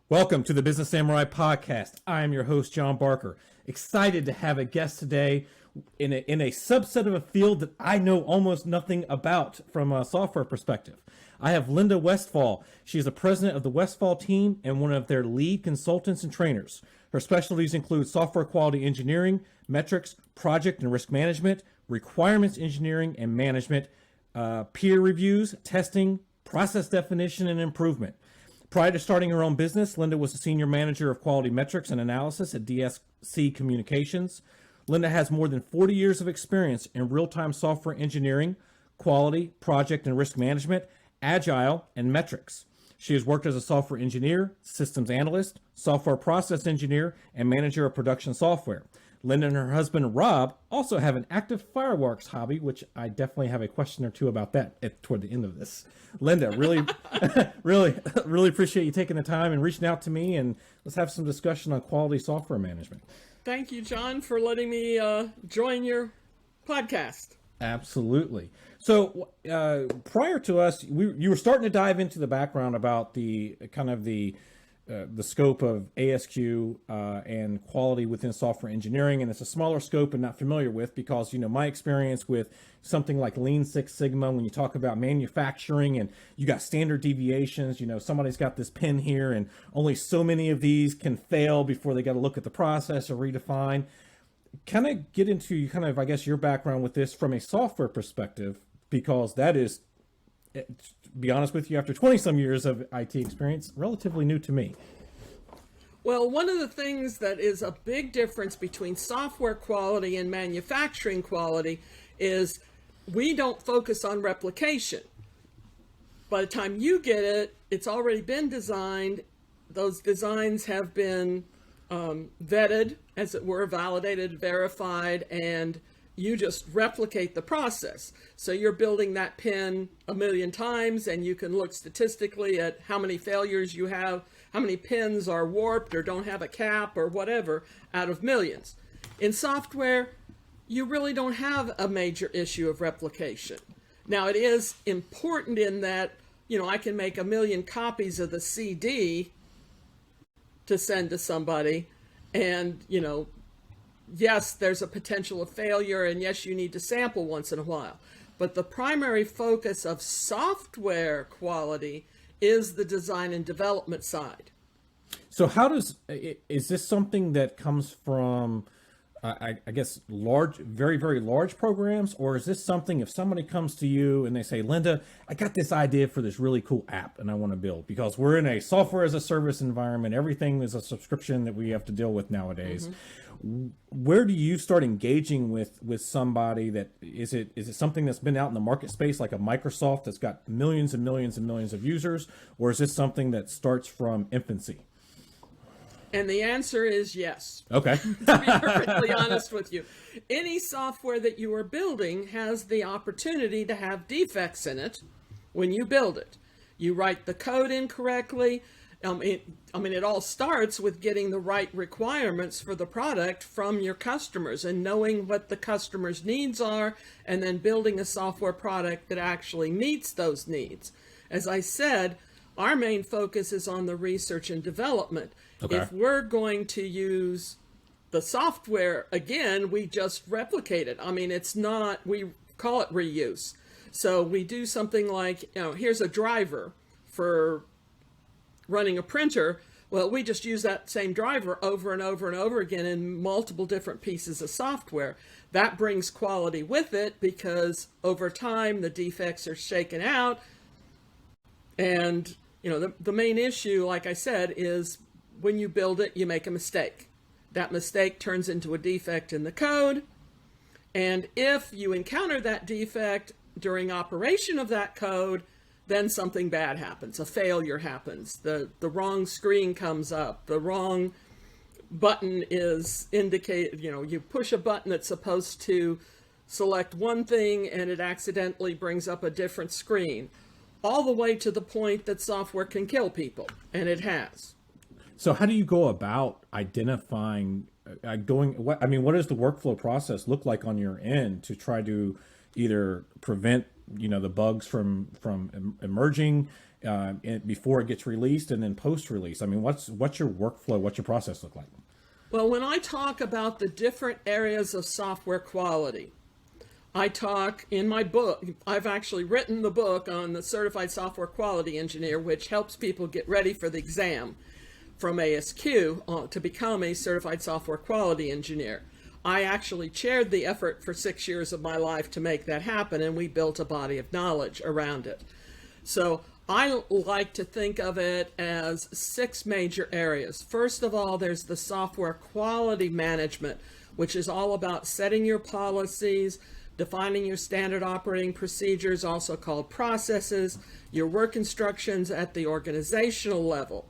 Welcome to the Business Samurai Podcast. I am your host, John Barker. Excited to have a guest today in a subset of a field that I know almost nothing about from a software perspective. I have Linda Westfall. She is the president of the Westfall team and one of their lead consultants and trainers. Her specialties include software quality engineering, metrics, project and risk management, requirements engineering and management, peer reviews, testing, process definition, and improvement. Prior to starting her own business, Linda was a senior manager of quality metrics and analysis at DSC Communications. Linda has more than 40 years of experience in real-time software engineering, quality, project and risk management, Agile, and metrics. She has worked as a software engineer, systems analyst, software process engineer, and manager of production software. Linda and her husband, Rob, also have an active fireworks hobby, which I definitely have a question or two about that toward the end of this. Linda, really, really appreciate you taking the time and reaching out to me, and let's have some discussion on quality software management. Thank you, John, for letting me join your podcast. Absolutely. So prior to us, you were starting to dive into the background about the kind of the scope of ASQ and quality within software engineering, and it's a smaller scope and not familiar with because, my experience with something like Lean Six Sigma, when you talk about manufacturing and you got standard deviations, somebody's got this pin here and only so many of these can fail before they got to look at the process or redefine. Kind of get into I guess, your background with this from a software perspective, because that is, to be honest with you, after 20 some years of IT experience, relatively new to me. Well, one of the things that is a big difference between software quality and manufacturing quality is we don't focus on replication. By the time you get it, it's already been designed. Those designs have been vetted, as it were, validated, verified, and you just replicate the process. So you're building that pin a million times, and you can look statistically at how many failures you have, how many pins are warped or don't have a cap or whatever out of millions. In software, you really don't have a major issue of replication. Now, it is important in that, I can make a million copies of the CD to send to somebody, and, yes, there's a potential of failure, and yes, you need to sample once in a while. But the primary focus of software quality is the design and development side. So is this something that comes from, I guess, very, very large programs? Or is this something, if somebody comes to you and they say, Linda, I got this idea for this really cool app and I want to build, because we're in a software as a service environment, everything is a subscription that we have to deal with nowadays. Mm-hmm. Where do you start engaging with somebody that, is it something that's been out in the market space like a Microsoft that's got millions and millions and millions of users? Or is this something that starts from infancy? And the answer is yes. Okay. To be perfectly honest with you, any software that you are building has the opportunity to have defects in it when you build it. You write the code incorrectly. It all starts with getting the right requirements for the product from your customers and knowing what the customer's needs are, and then building a software product that actually meets those needs. As I said, our main focus is on the research and development. Okay. If we're going to use the software, again, we just replicate it. It's not, we call it reuse. So we do something like, here's a driver for running a printer. Well, we just use that same driver over and over and over again in multiple different pieces of software. That brings quality with it because over time the defects are shaken out. And, the main issue, like I said, is when you build it, you make a mistake. That mistake turns into a defect in the code. And if you encounter that defect during operation of that code, then something bad happens. A failure happens. The wrong screen comes up. The wrong button is indicated. You push a button that's supposed to select one thing and it accidentally brings up a different screen. All the way to the point that software can kill people, and it has. So how do you go about identifying, what does the workflow process look like on your end to try to either prevent, the bugs from emerging before it gets released and then post-release? I mean, what's your workflow? What's your process look like? Well, when I talk about the different areas of software quality, I talk in my book. I've actually written the book on the Certified Software Quality Engineer, which helps people get ready for the exam from ASQ to become a Certified Software Quality Engineer. I actually chaired the effort for 6 years of my life to make that happen, and we built a body of knowledge around it. So I like to think of it as 6 major areas. First of all, there's the software quality management, which is all about setting your policies, defining your standard operating procedures, also called processes, your work instructions at the organizational level.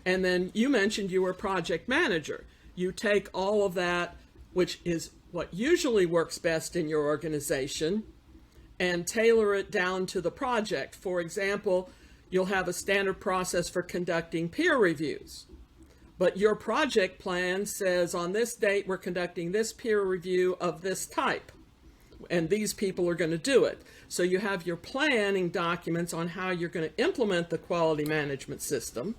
And then you mentioned you were a project manager. You take all of that, which is what usually works best in your organization, and tailor it down to the project. For example, you'll have a standard process for conducting peer reviews, but your project plan says on this date we're conducting this peer review of this type, and these people are going to do it. So you have your planning documents on how you're going to implement the quality management system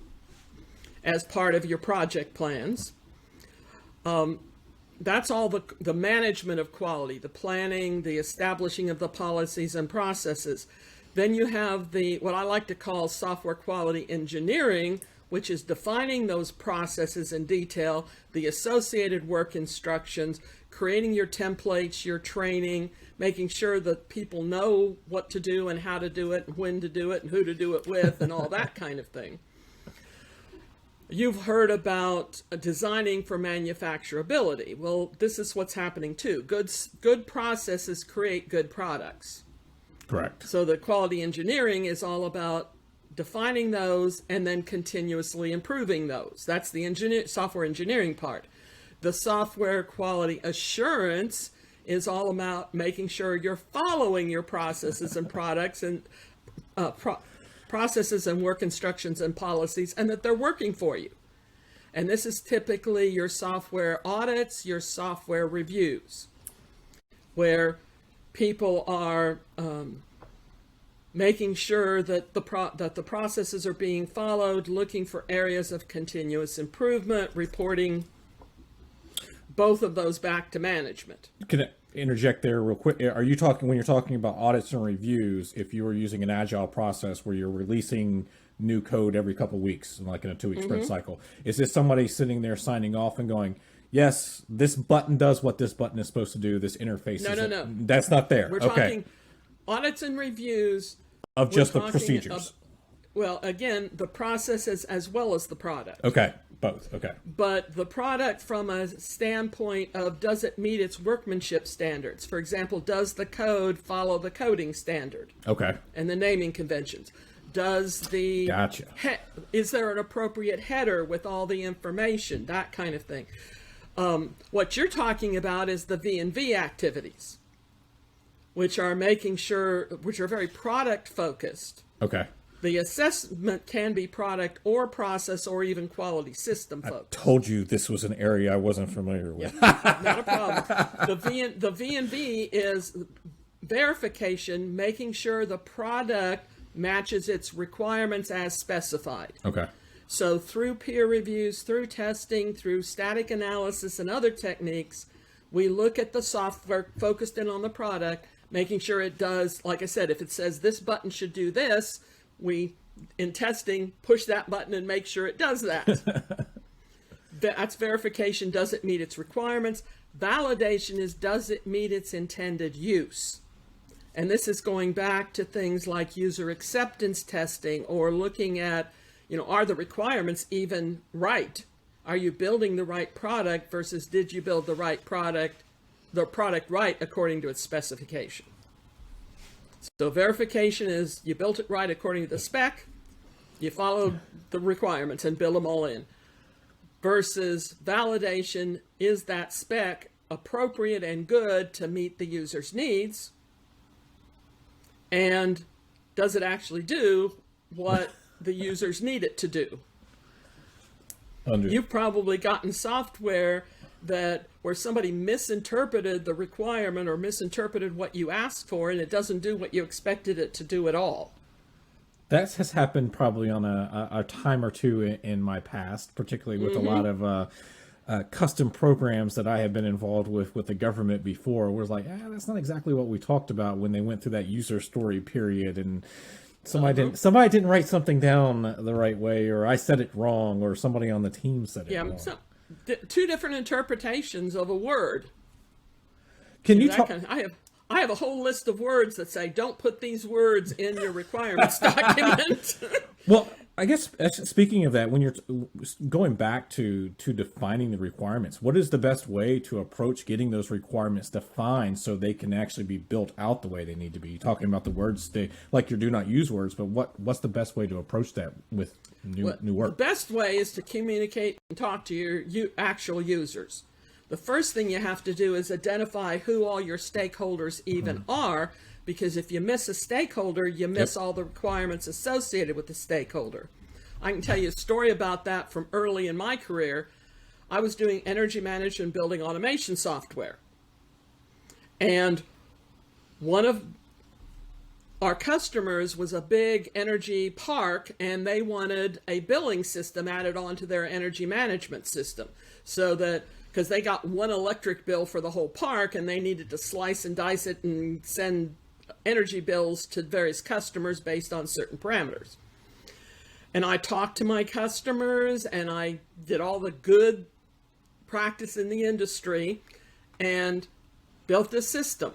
as part of your project plans. That's all the management of quality, the planning, the establishing of the policies and processes. Then you have what I like to call software quality engineering, which is defining those processes in detail, the associated work instructions, creating your templates, your training, making sure that people know what to do and how to do it, and when to do it, and who to do it with, and all that kind of thing. You've heard about designing for manufacturability. Well, this is what's happening too. Good processes create good products. Correct. So the quality engineering is all about defining those and then continuously improving those. That's the software engineering part. The software quality assurance is all about making sure you're following your processes and products and processes and work instructions and policies, and that they're working for you. And this is typically your software audits, your software reviews, where people are making sure that the processes are being followed, looking for areas of continuous improvement, reporting both of those back to management. Can I interject there real quick? Are you talking, when you're talking about audits and reviews, if you were using an agile process where you're releasing new code every couple of weeks, like in a 2-week sprint cycle, is this somebody sitting there signing off and going, yes, this button does what this button is supposed to do, this interface No. That's not there. We're talking audits and reviews of just the procedures. Well, again, the processes as well as the product. Okay, both. Okay. But the product from a standpoint of, does it meet its workmanship standards? For example, does the code follow the coding standard? Okay. And the naming conventions? Does the Gotcha. Is there an appropriate header with all the information? That kind of thing. What you're talking about is the V&V activities, which are which are very product focused. Okay. The assessment can be product or process or even quality system focused. I told you this was an area I wasn't familiar with. Not a problem. The V&V is verification, making sure the product matches its requirements as specified. Okay. So through peer reviews, through testing, through static analysis and other techniques, we look at the software, focused in on the product, making sure it does, like I said, if it says this button should do this, we, in testing, push that button and make sure it does that. That's verification. Does it meet its requirements? Validation is, does it meet its intended use? And this is going back to things like user acceptance testing, or looking at, are the requirements even right? Are you building the right product versus did you build the product right according to its specification? So verification is, you built it right according to the spec, you followed the requirements and build them all in. Versus validation, is that spec appropriate and good to meet the user's needs? And does it actually do what the users need it to do? You've probably gotten software where somebody misinterpreted the requirement or misinterpreted what you asked for, and it doesn't do what you expected it to do at all. That has happened probably on a time or two in my past, particularly with a lot of custom programs that I have been involved with the government before. Where it's like, that's not exactly what we talked about when they went through that user story period, and somebody didn't write something down the right way, or I said it wrong, or somebody on the team said it wrong. So two different interpretations of a word. Can you talk? I have a whole list of words that say, don't put these words in your requirements document. Well, I guess speaking of that, when you're going back to defining the requirements, what is the best way to approach getting those requirements defined so they can actually be built out the way they need to be? You're talking about the words, like your do not use words, but what's the best way to approach that with new work? The best way is to communicate and talk to your actual users. The first thing you have to do is identify who all your stakeholders even are, because if you miss a stakeholder, you miss all the requirements associated with the stakeholder. I can tell you a story about that from early in my career. I was doing energy management building automation software. And one of our customers was a big energy park, and they wanted a billing system added onto their energy management system, so that because they got one electric bill for the whole park and they needed to slice and dice it and send energy bills to various customers based on certain parameters. And I talked to my customers and I did all the good practice in the industry and built this system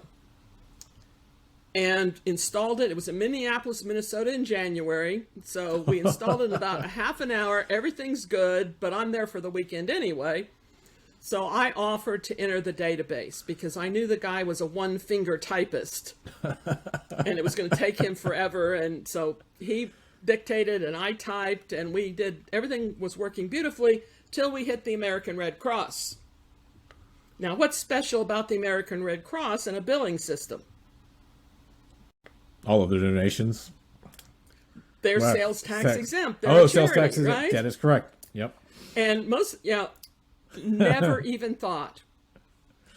and installed it. It was in Minneapolis, Minnesota in January. So we installed it in about a half an hour. Everything's good, but I'm there for the weekend anyway. So I offered to enter the database because I knew the guy was a one-finger typist and it was going to take him forever. And so he dictated and I typed and we did, everything was working beautifully till we hit the American Red Cross. Now, what's special about the American Red Cross and a billing system? All of the donations. They're sales tax exempt. They're sales tax exempt. Right? That is correct. Yep. And most, never even thought.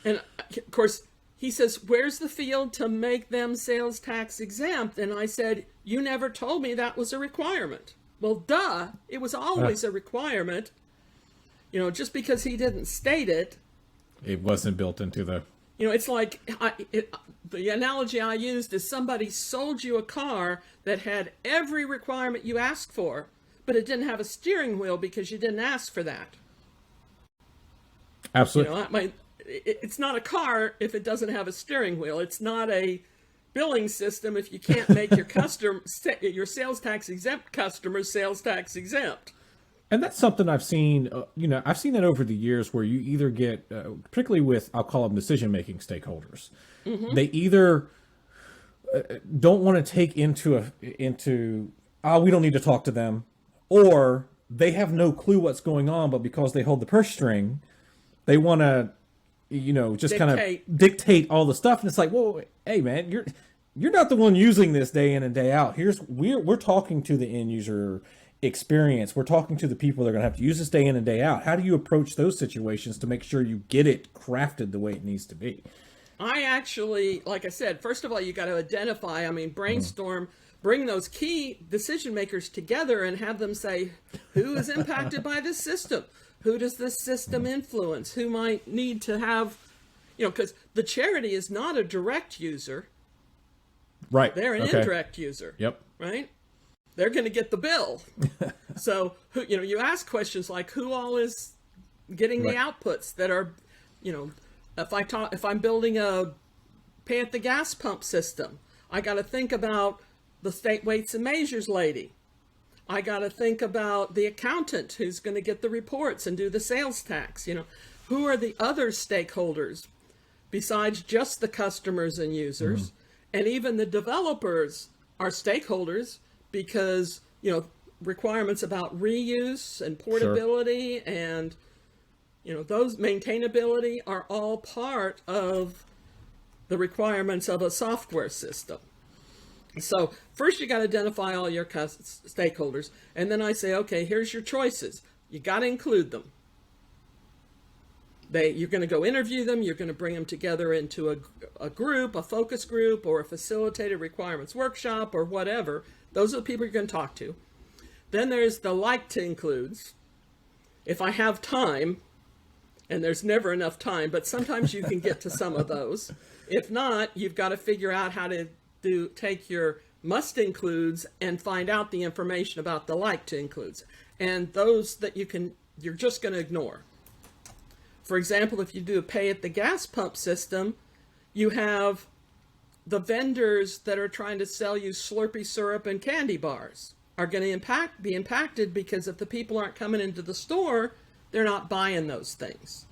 And of course, he says, where's the field to make them sales tax exempt? And I said, you never told me that was a requirement. Well, duh, it was always a requirement. Just because he didn't state it. It wasn't built into the... It's like, the analogy I used is somebody sold you a car that had every requirement you asked for, but it didn't have a steering wheel because you didn't ask for that. Absolutely. It's not a car if it doesn't have a steering wheel. It's not a billing system if you can't make your sales tax exempt customers sales tax exempt. And that's something I've seen. I've seen it over the years where you either get, particularly with, I'll call them decision-making stakeholders, they either don't want to take into we don't need to talk to them, or they have no clue what's going on, but because they hold the purse string, they want to, just kind of dictate all the stuff. And it's like, well, hey man, you're not the one using this day in and day out. We're talking to the end user experience. We're talking to the people that are going to have to use this day in and day out. How do you approach those situations to make sure you get it crafted the way it needs to be? I actually, like I said, first of all, you got to identify, brainstorm, bring those key decision makers together and have them say, who is impacted by this system? Who does this system influence? Who might need to have, because the charity is not a direct user. Right. They're an indirect user. Yep. Right? They're going to get the bill. So, you ask questions like who all is getting the outputs that are, if I'm building a pay at the gas pump system, I got to think about the state weights and measures lady. I got to think about the accountant who's going to get the reports and do the sales tax. Who are the other stakeholders besides just the customers and users? And even the developers are stakeholders because, requirements about reuse and portability and, those maintainability are all part of the requirements of a software system. So first you got to identify all your stakeholders. And then I say, okay, here's your choices. You got to include them. You're going to go interview them. You're going to bring them together into a group, a focus group, or a facilitated requirements workshop or whatever. Those are the people you're going to talk to. Then there's the like to includes. If I have time, and there's never enough time, but sometimes you can get to some of those. If not, you've got to figure out how to take your must includes and find out the information about the like to includes. And those that you're just going to ignore. For example, if you do a pay at the gas pump system, you have the vendors that are trying to sell you Slurpee syrup and candy bars are going to be impacted, because if the people aren't coming into the store, they're not buying those things,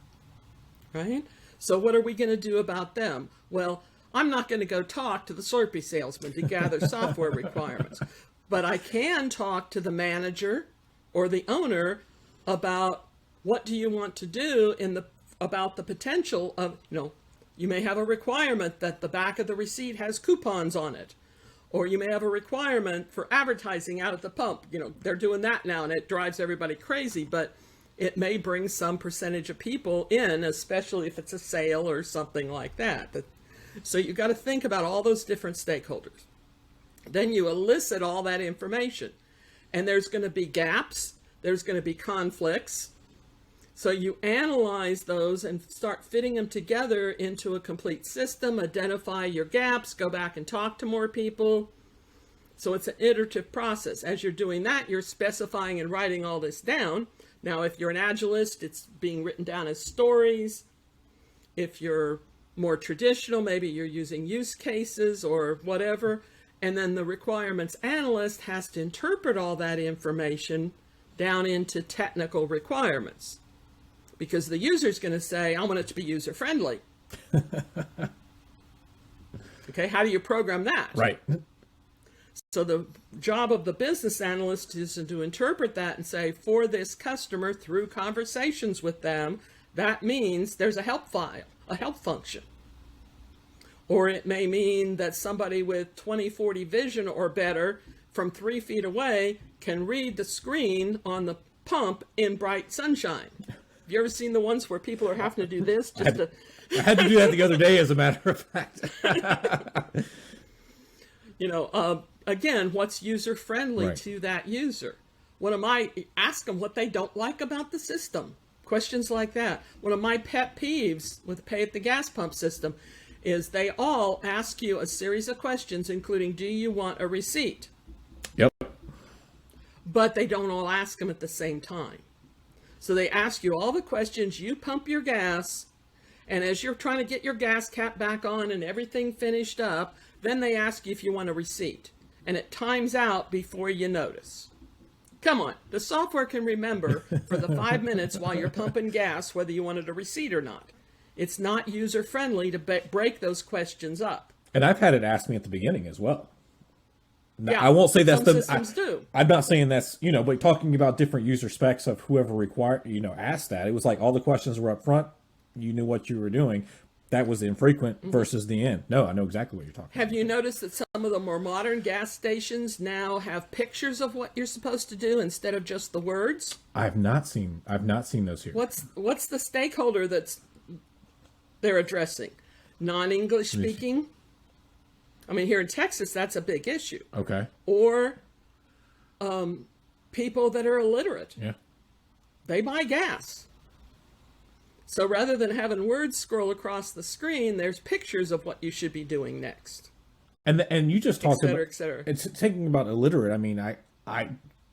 right? So what are we going to do about them? Well, I'm not going to go talk to the Slurpee salesman to gather software requirements, but I can talk to the manager or the owner about what do you want to do about the potential of, you may have a requirement that the back of the receipt has coupons on it, or you may have a requirement for advertising out at the pump. They're doing that now and it drives everybody crazy, but it may bring some percentage of people in, especially if it's a sale or something like that. So you've got to think about all those different stakeholders. Then you elicit all that information, and there's going to be gaps, there's going to be conflicts. So you analyze those and start fitting them together into a complete system, identify your gaps, go back and talk to more people. So it's an iterative process. As you're doing that, you're specifying and writing all this down. Now, if you're an Agilist, it's being written down as stories. If you're more traditional, maybe you're using use cases or whatever. And then the requirements analyst has to interpret all that information down into technical requirements. Because the user's going to say, I want it to be user-friendly. Okay, how do you program that? Right. So the job of the business analyst is to interpret that and say, for this customer, through conversations with them, that means there's a help file, a help function. Or it may mean that somebody with 20/40 vision or better from 3 feet away can read the screen on the pump in bright sunshine. Have you ever seen the ones where people are having to do this? I had to do that the other day, as a matter of fact. Again, what's user-friendly to that user? Ask them what they don't like about the system. Questions like that. One of my pet peeves with pay at the gas pump system is they all ask you a series of questions, including, do you want a receipt? Yep. But they don't all ask them at the same time. So they ask you all the questions, you pump your gas, and as you're trying to get your gas cap back on and everything finished up, then they ask you if you want a receipt. And it times out before you notice. Come on, the software can remember for the 5 minutes while you're pumping gas whether you wanted a receipt or not. It's not user-friendly to break those questions up. And I've had it asked me at the beginning as well. Now, Yeah, I won't say that's some systems do. I'm not saying that's, but talking about different user specs of whoever asked that, it was like all the questions were up front. You knew what you were doing. That was the infrequent versus the end. No, I know exactly what you're talking about. Have you noticed that some of the more modern gas stations now have pictures of what you're supposed to do instead of just the words? I've not seen those here. What's the stakeholder they're addressing? Non-English speaking? I mean, here in Texas, that's a big issue. Okay. Or people that are illiterate. Yeah. They buy gas. So rather than having words scroll across the screen, there's pictures of what you should be doing next. And you just talked about, et cetera. It's thinking about illiterate. I mean, I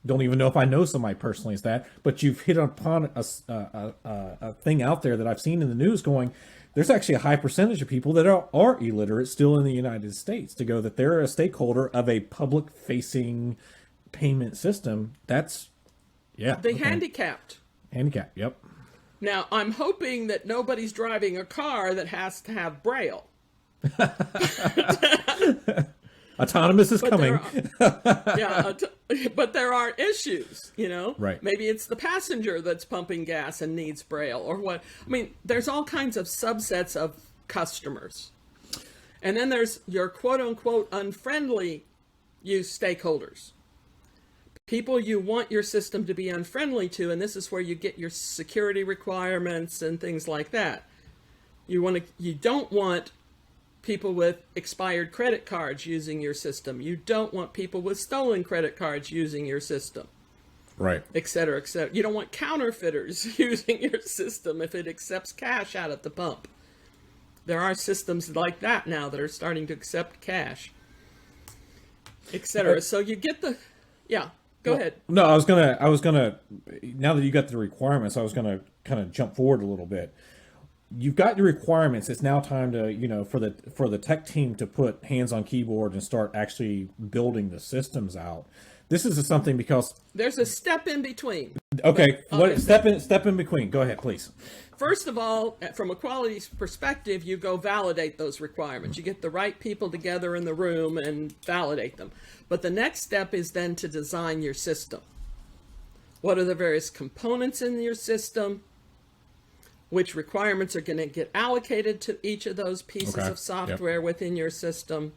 don't even know if I know somebody personally as that, but you've hit upon a thing out there that I've seen in the news going, there's actually a high percentage of people that are illiterate still in the United States, to go that they're a stakeholder of a public-facing payment system. That's, handicapped. Handicap, yep. Now, I'm hoping that nobody's driving a car that has to have Braille. Autonomous is coming. But there are issues, Right. Maybe it's the passenger that's pumping gas and needs Braille or what. I mean, there's all kinds of subsets of customers. And then there's your quote-unquote unfriendly use stakeholders. People you want your system to be unfriendly to, and this is where you get your security requirements and things like that. You don't want people with expired credit cards using your system. You don't want people with stolen credit cards using your system. Right. Et cetera, et cetera. You don't want counterfeiters using your system if it accepts cash out at the pump. There are systems like that now that are starting to accept cash, et cetera. So you get the, go ahead. No, I was gonna. Now that you got the requirements, I was gonna kind of jump forward a little bit. You've got your requirements. It's now time to, for the tech team to put hands on keyboard and start actually building the systems out. This is something because there's a step in between. Okay, step in between. Go ahead, please. First of all, from a quality perspective, you go validate those requirements. You get the right people together in the room and validate them. But the next step is then to design your system. What are the various components in your system? Which requirements are going to get allocated to each of those pieces of software within your system?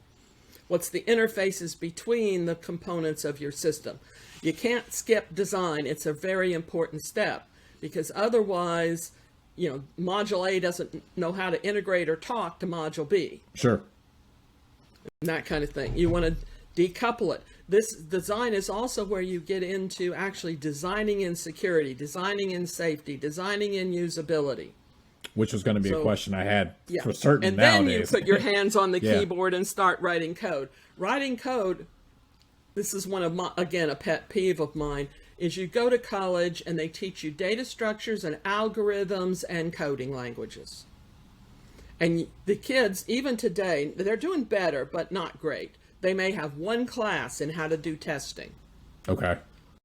What's the interfaces between the components of your system? You can't skip design. It's a very important step, because otherwise, Module A doesn't know how to integrate or talk to Module B. Sure. And that kind of thing. You want to decouple it. This design is also where you get into actually designing in security, designing in safety, designing in usability. Which was going to be a question I had for certain and nowadays. And then you put your hands on the keyboard and start writing code. Writing code, this is one of my, again, a pet peeve of mine, is you go to college and they teach you data structures and algorithms and coding languages. And the kids, even today, they're doing better, but not great. They may have one class in how to do testing. Okay.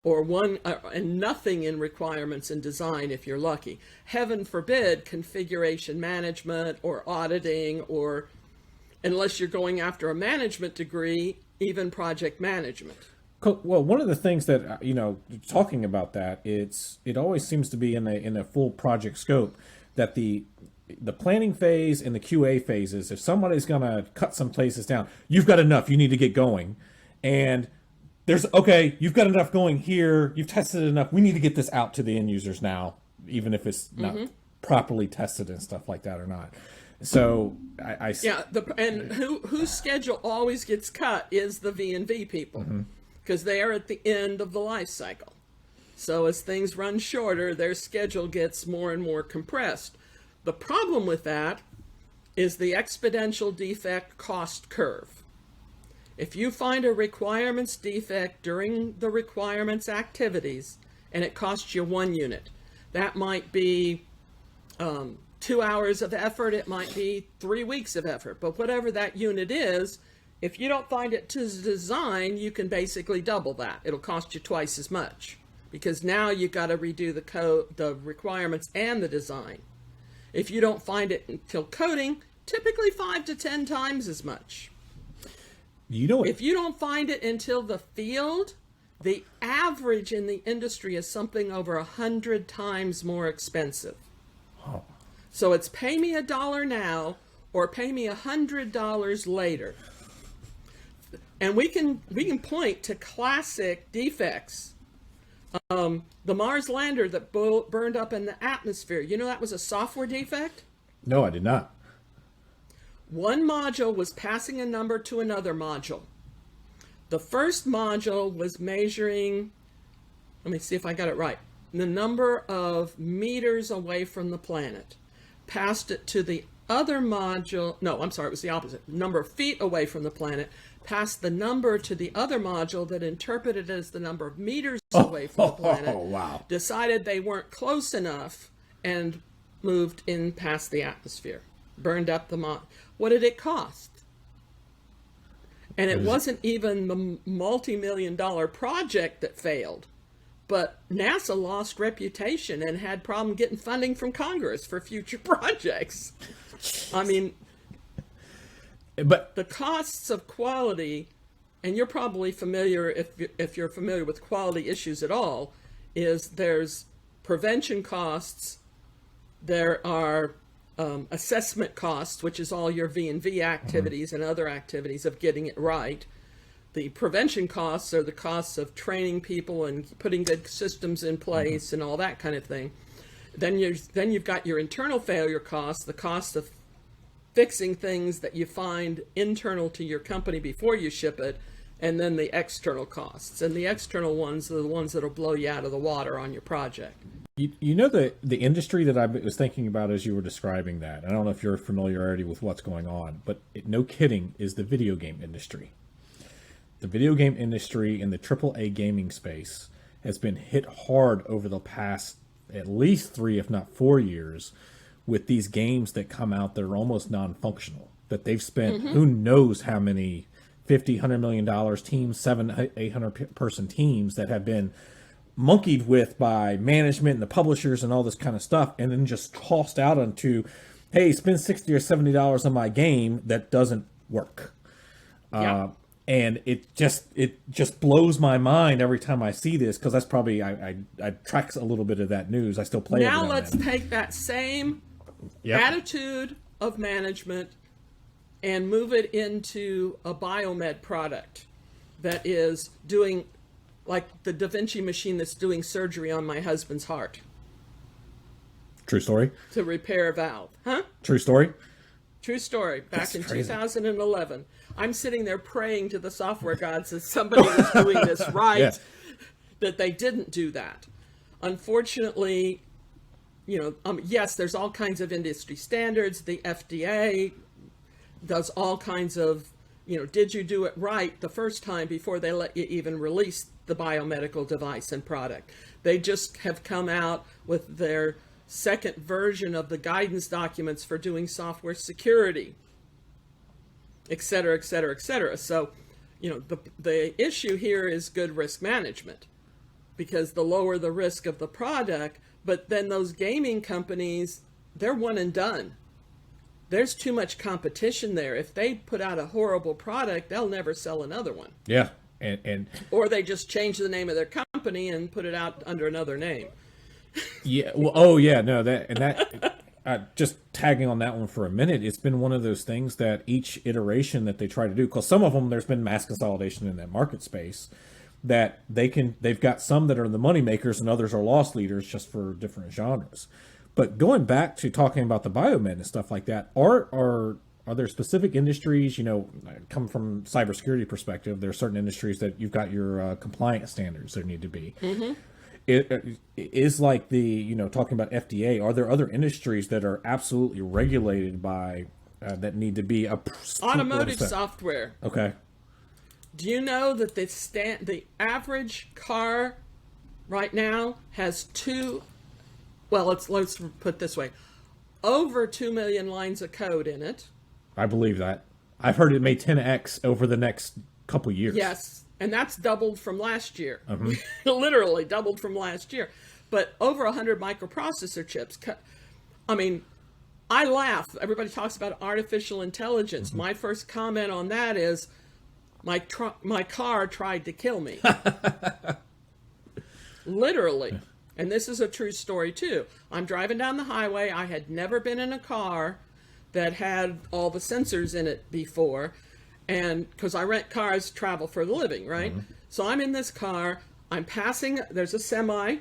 Or one, and nothing in requirements and design if you're lucky. Heaven forbid configuration management or auditing, or unless you're going after a management degree, even project management. Well, one of the things that, talking about that, it always seems to be in a full project scope that the planning phase and the QA phases, if somebody's going to cut some places down, you've got enough, you need to get going. And you've got enough going here, you've tested enough, we need to get this out to the end users now, even if it's not properly tested and stuff like that or not. So whose schedule always gets cut is the V&V people, because they are at the end of the life cycle. So as things run shorter, their schedule gets more and more compressed. The problem with that is the exponential defect cost curve. If you find a requirements defect during the requirements activities and it costs you 1 unit, that might be 2 hours of effort, it might be 3 weeks of effort, but whatever that unit is, if you don't find it to design, you can basically double that. It'll cost you twice as much, because now you've got to redo the code, the requirements and the design. If you don't find it until coding, typically 5 to 10 times as much. If you don't find it until the field, the average in the industry is something over 100 times more expensive. Oh. So it's pay me $1 now or pay me $100 later. And we can point to classic defects. The Mars lander that burned up in the atmosphere, that was a software defect? No, I did not. One module was passing a number to another module. The first module was measuring, let me see if I got it right, the number of meters away from the planet. Passed it to the other module, no, I'm sorry, it was the opposite. Number of feet away from the planet. Passed the number to the other module that interpreted it as the number of meters away from the planet. Wow. Decided they weren't close enough and moved in past the atmosphere. Burned up the module. What did it cost? And it wasn't even the multi-million-dollar project that failed, but NASA lost reputation and had problem getting funding from Congress for future projects. I mean, but the costs of quality, and you're probably familiar, if you're familiar with quality issues at all, is there's prevention costs, there are assessment costs, which is all your V&V activities and other activities of getting it right. The prevention costs are the costs of training people and putting good systems in place and all that kind of thing. Then you've got your internal failure costs, the cost of fixing things that you find internal to your company before you ship it, and then the external costs. And the external ones are the ones that'll blow you out of the water on your project. You know, the industry that I was thinking about as you were describing that, I don't know if you're familiarity with what's going on, but no kidding, is the video game industry. The video game industry in the AAA gaming space has been hit hard over the past at least 3, if not 4 years, with these games that come out that are almost non-functional, that they've spent who knows how many $50, $100 million teams, 700, 800 person teams that have been monkeyed with by management and the publishers and all this kind of stuff, and then just tossed out onto, hey, spend $60 or $70 on my game that doesn't work. Yeah. And it just blows my mind every time I see this, because that's probably I track a little bit of that news. I still play it. Now let's take that same attitude of management and move it into a biomed product that is doing, like the Da Vinci machine that's doing surgery on my husband's heart. True story. To repair a valve. Huh? True story. True story. Back That's in crazy. 2011. I'm sitting there praying to the software gods that somebody was doing this right, Yeah. that they didn't do that. Unfortunately, yes, there's all kinds of industry standards. The FDA does all kinds of, did you do it right the first time before they let you even release the biomedical device and product? They just have come out with their second version of the guidance documents for doing software security, et cetera, et cetera, et cetera. So, the issue here is good risk management, because the lower the risk of the product, but then those gaming companies, they're one and done. There's too much competition there. If they put out a horrible product, they'll never sell another one. Yeah, and Or they just change the name of their company and put it out under another name. yeah, well, oh yeah, no, that just tagging on that one for a minute, it's been one of those things that each iteration that they try to do, because some of them there's been mass consolidation in that market space, that they've got some that are the money makers and others are loss leaders just for different genres. But going back to talking about the biomed and stuff like that, are there specific industries, come from cybersecurity perspective, there are certain industries that you've got your compliance standards that need to be. Mm-hmm. It is like the, talking about FDA, are there other industries that are absolutely regulated by, that need to be Automotive software. Okay. Do you know that the average car right now has let's put it this way, over 2 million lines of code in it. I believe that. I've heard it may 10x over the next couple years. Yes, and that's doubled from last year. Literally doubled from last year. But over 100 microprocessor chips. I mean, I laugh. Everybody talks about artificial intelligence. My first comment on that is, my car tried to kill me. Literally. And this is a true story too. I'm driving down the highway. I had never been in a car that had all the sensors in it before. And because I rent cars, travel for a living, right? So I'm in this car. I'm passing, there's a semi.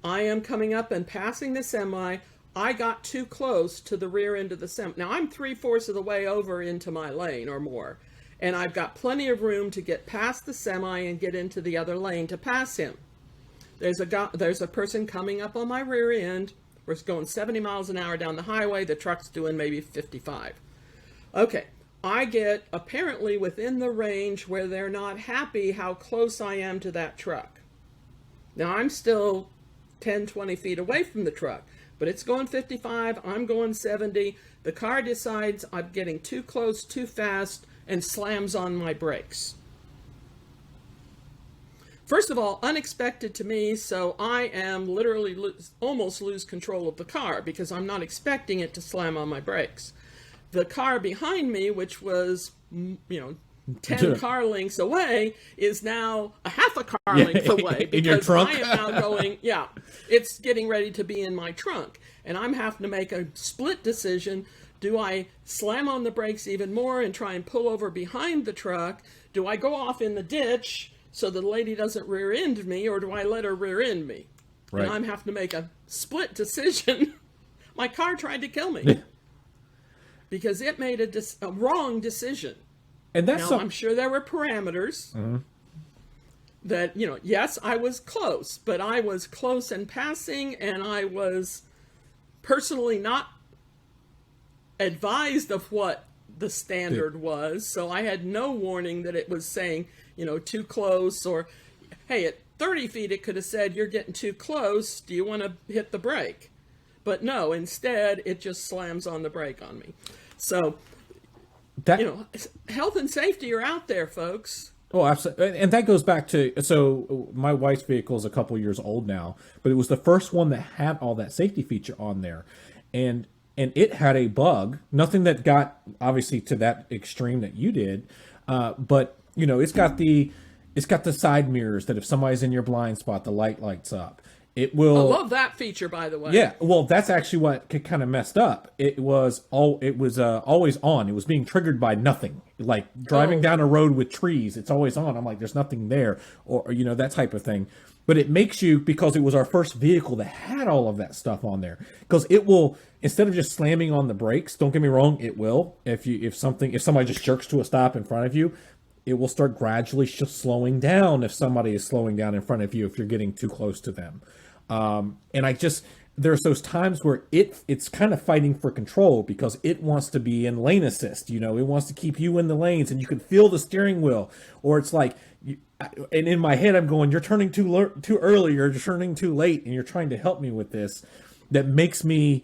I am coming up and passing the semi. I got too close to the rear end of the semi. Now I'm 3/4 of the way over into my lane or more. And I've got plenty of room to get past the semi and get into the other lane to pass him. There's a person coming up on my rear end. We're going 70 miles an hour down the highway. The truck's doing maybe 55. Okay, I get apparently within the range where they're not happy how close I am to that truck. Now I'm still 10, 20 feet away from the truck, but it's going 55, I'm going 70. The car decides I'm getting too close, too fast, and slams on my brakes. First of all, unexpected to me, so I am literally almost lose control of the car because I'm not expecting it to slam on my brakes. The car behind me, which was, 10 car lengths away, is now a half a car length away because in your trunk? I am now going, it's getting ready to be in my trunk. And I'm having to make a split decision. Do I slam on the brakes even more and try and pull over behind the truck? Do I go off in the ditch so the lady doesn't rear end me, or do I let her rear end me? Right. And I'm having to make a split decision. My car tried to kill me. because it made a wrong decision. And that's now, I'm sure there were parameters that, yes, I was close, but I was close in passing, and I was personally not advised of what the standard was. So I had no warning that it was saying, too close, or, hey, at 30 feet, it could have said, you're getting too close. Do you want to hit the brake? But no, instead, it just slams on the brake on me. So, health and safety are out there, folks. Oh, absolutely. And that goes back to, so my wife's vehicle is a couple years old now, but it was the first one that had all that safety feature on there. And it had a bug, nothing that got obviously to that extreme that you did. But it's got the side mirrors that if somebody's in your blind spot, the light lights up. It will. I love that feature, by the way. Yeah, well, that's actually what kind of messed up. It was always on. It was being triggered by nothing. Like driving down a road with trees, it's always on. I'm like, there's nothing there, or that type of thing. But it makes you, because it was our first vehicle that had all of that stuff on there, because it will, instead of just slamming on the brakes. Don't get me wrong, it will. If somebody just jerks to a stop in front of you, it will start gradually just slowing down if somebody is slowing down in front of you if you're getting too close to them. And there's those times where it's kind of fighting for control because it wants to be in lane assist. It wants to keep you in the lanes, and you can feel the steering wheel. Or it's like, and in my head I'm going, you're turning too early, you're turning too late, and you're trying to help me with this. That makes me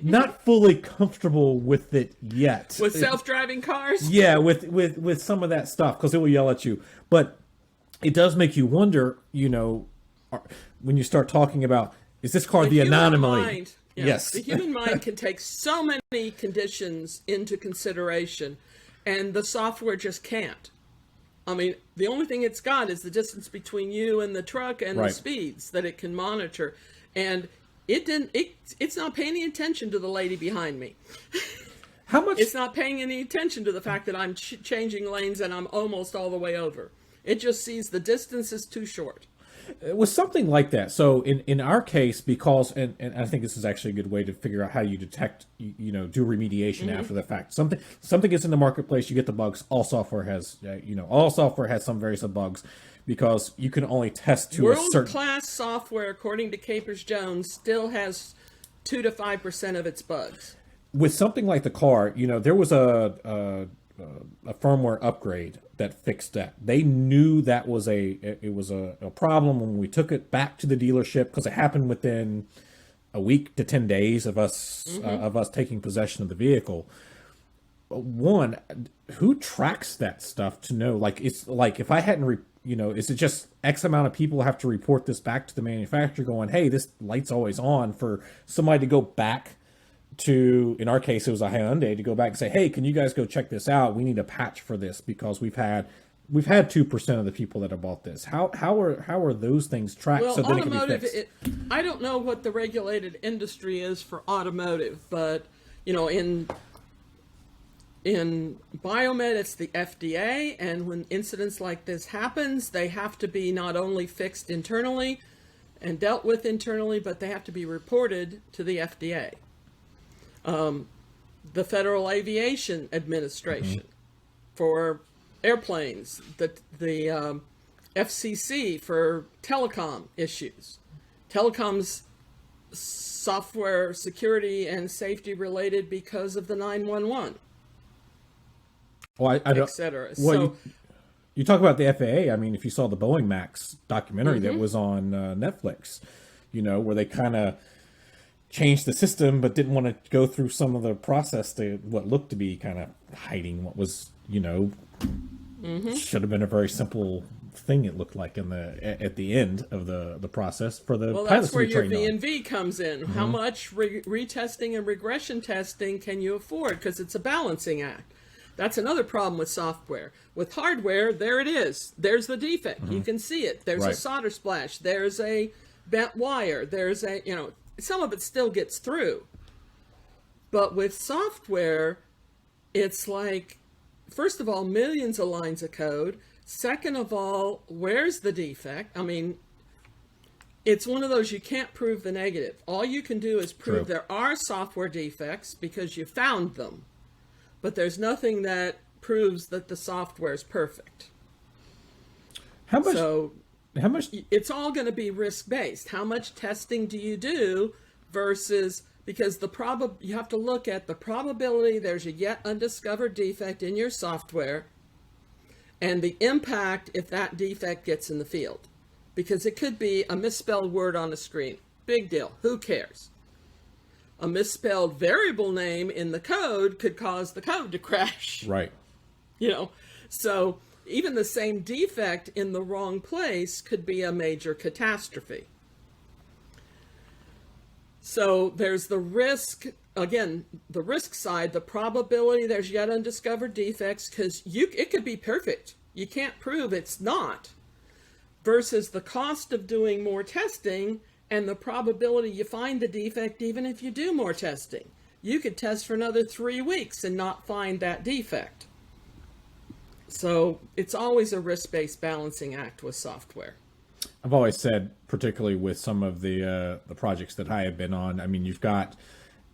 not fully comfortable with it yet. With self-driving cars? Yeah, with some of that stuff, because it will yell at you. But it does make you wonder, when you start talking about, is this car the anomaly? Mind, yes. The human mind can take so many conditions into consideration, and the software just can't. I mean, the only thing it's got is the distance between you and the truck and the speeds that it can monitor. And it's not paying any attention to the lady behind me. How much? It's not paying any attention to the fact that I'm changing lanes and I'm almost all the way over. It just sees the distance is too short. With something like that, so in our case, because and I think this is actually a good way to figure out how you detect, do remediation after the fact. Something gets in the marketplace, you get the bugs. All software has some various of bugs, because you can only test to a certain. World-class software, according to Capers-Jones, still has 2 to 5% of its bugs. With something like the car, there was a firmware upgrade that fixed that. They knew that was a problem when we took it back to the dealership, because it happened within a week to 10 days of us taking possession of the vehicle. One, who tracks that stuff to know? Like, it's like, if I hadn't is it just X amount of people have to report this back to the manufacturer going, hey, this light's always on, for somebody to go back to, in our case, it was a Hyundai, to go back and say, hey, can you guys go check this out? We need a patch for this because we've had 2% of the people that have bought this. How are those things tracked? Well, so that automotive, it can be fixed? I don't know what the regulated industry is for automotive, but in biomed, it's the FDA, and when incidents like this happens, they have to be not only fixed internally and dealt with internally, but they have to be reported to the FDA. The Federal Aviation Administration for airplanes, the FCC for telecom issues, telecoms software security and safety related because of the 911, etc. Well, you talk about the FAA. I mean, if you saw the Boeing Max documentary that was on Netflix, where they kind of changed the system, but didn't want to go through some of the process to what looked to be kind of hiding what was, should have been a very simple thing. It looked like at the end of the process for the pilots. That's where your V&V V&V comes in. How much retesting and regression testing can you afford? Because it's a balancing act. That's another problem with software. With hardware, there it is. There's the defect. You can see it. There's a solder splash. There's a bent wire. There's a, some of it still gets through. But with software, it's like, first of all, millions of lines of code. Second of all, where's the defect? I mean, it's one of those you can't prove the negative. All you can do is prove there are software defects because you found them. but there's nothing that proves that the software is perfect. How much? So how much? it's all going to be risk-based. How much testing do you do versus, because you have to look at the probability there's a yet undiscovered defect in your software and the impact if that defect gets in the field. Because it could be a misspelled word on a screen. Big deal. Who cares? A misspelled variable name in the code could cause the code to crash. Right. So even the same defect in the wrong place could be a major catastrophe. So there's the risk, again, the risk side, the probability there's yet undiscovered defects, because it could be perfect. You can't prove it's not. Versus the cost of doing more testing and the probability you find the defect even if you do more testing. You could test for another 3 weeks and not find that defect. So it's always a risk-based balancing act with software. I've always said, particularly with some of the projects that I have been on, I mean, you've got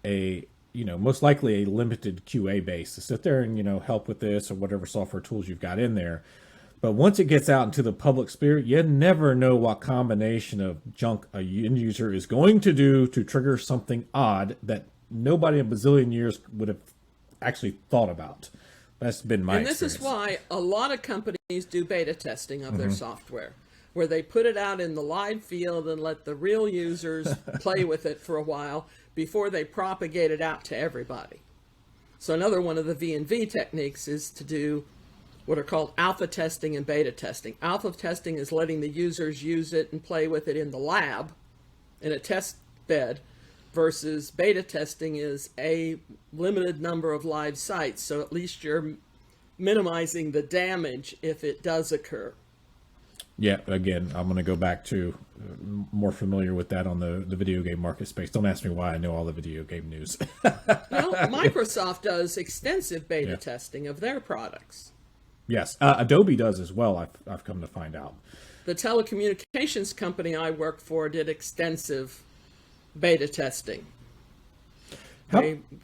most likely a limited QA base to sit there and, help with this or whatever software tools you've got in there. But once it gets out into the public sphere, you never know what combination of junk a end user is going to do to trigger something odd that nobody in a bazillion years would have actually thought about. That's been my experience. And this is why a lot of companies do beta testing of their software, where they put it out in the live field and let the real users play with it for a while before they propagate it out to everybody. So another one of the V&V techniques is to do what are called alpha testing and beta testing. Alpha testing is letting the users use it and play with it in the lab, in a test bed, versus beta testing is a limited number of live sites. So at least you're minimizing the damage if it does occur. Yeah, again, I'm going to go back to more familiar with that on the video game market space. Don't ask me why I know all the video game news. Well, Microsoft does extensive beta testing of their products. Yes, Adobe does as well, I've come to find out. The telecommunications company I worked for did extensive beta testing.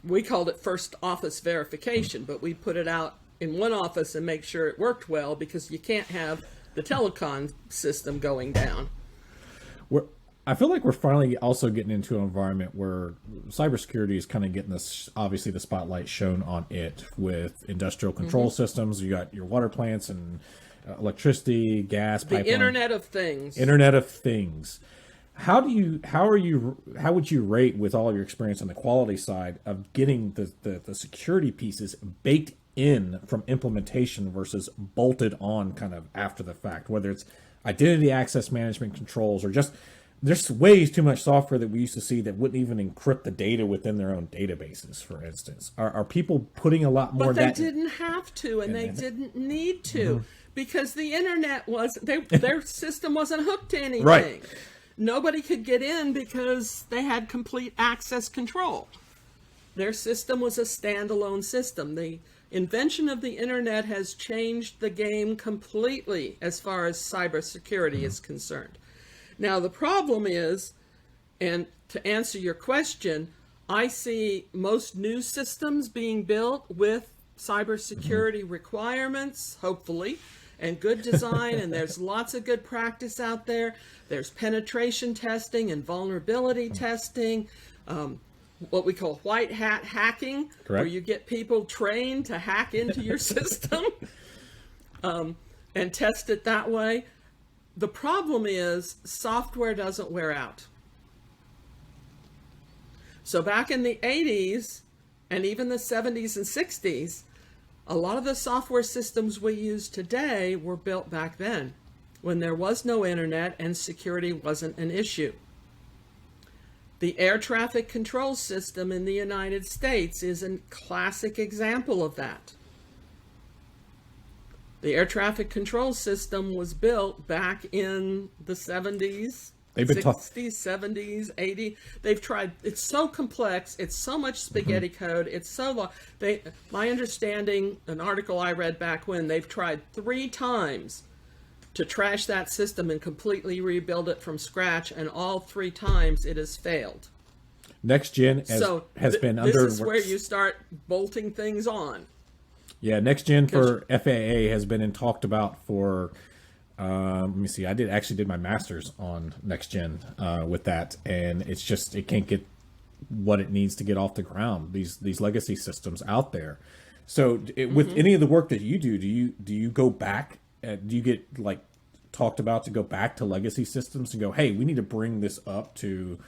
We called it first office verification, but we put it out in one office and make sure it worked well, because you can't have the telecom system going down. I feel like we're finally also getting into an environment where cybersecurity is kind of getting this, obviously the spotlight shown on it with industrial control systems. You got your water plants and electricity, gas, pipeline. The Internet of Things. Internet of Things. How would you rate, with all your experience on the quality side, of getting the security pieces baked in from implementation versus bolted on kind of after the fact, whether it's identity access management controls or just there's ways too much software that we used to see that wouldn't even encrypt the data within their own databases, for instance. Are people putting a lot more But they didn't have to, and they didn't need to, because the internet their system wasn't hooked to anything. Right. Nobody could get in because they had complete access control. Their system was a standalone system. The invention of the internet has changed the game completely as far as cybersecurity is concerned. Now, the problem is, and to answer your question, I see most new systems being built with cybersecurity requirements, hopefully, and good design, and there's lots of good practice out there. There's penetration testing and vulnerability testing, what we call white hat hacking, where you get people trained to hack into your system and test it that way. The problem is software doesn't wear out. So back in the 80s and even the 70s and 60s, a lot of the software systems we use today were built back then, when there was no internet and security wasn't an issue. The air traffic control system in the United States is a classic example of that. The air traffic control system was built back in the 70s, 60s, 70s, 80s. They've tried, it's so complex, it's so much spaghetti code, it's so long. My understanding, an article I read back when, they've tried 3 times to trash that system and completely rebuild it from scratch, and all 3 times it has failed. Next gen has been under. This is where you start bolting things on. Yeah, next gen for FAA has been talked about for. Let me see. I actually did my master's on next gen with that, and it can't get what it needs to get off the ground. These legacy systems out there. So with any of the work that you do you go back? Do you get like talked about to go back to legacy systems and go, hey, we need to bring this up to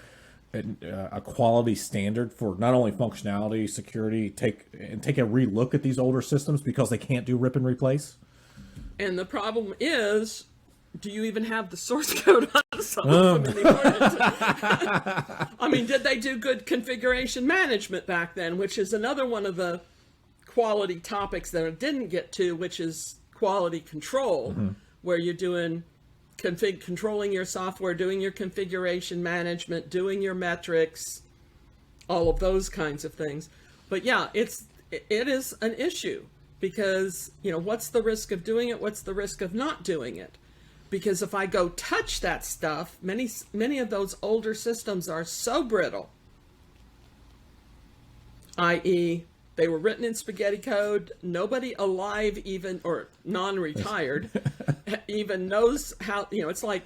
a quality standard for not only functionality, security, take a relook at these older systems because they can't do rip and replace? And the problem is, do you even have the source code on some of them anymore? I mean, did they do good configuration management back then, which is another one of the quality topics that I didn't get to, which is quality control, where you're doing controlling your software, doing your configuration management, doing your metrics, all of those kinds of things. But yeah, it is an issue because, what's the risk of doing it? What's the risk of not doing it? Because if I go touch that stuff, many of those older systems are so brittle, i.e., they were written in spaghetti code. Nobody alive even, or non-retired, even knows how, it's like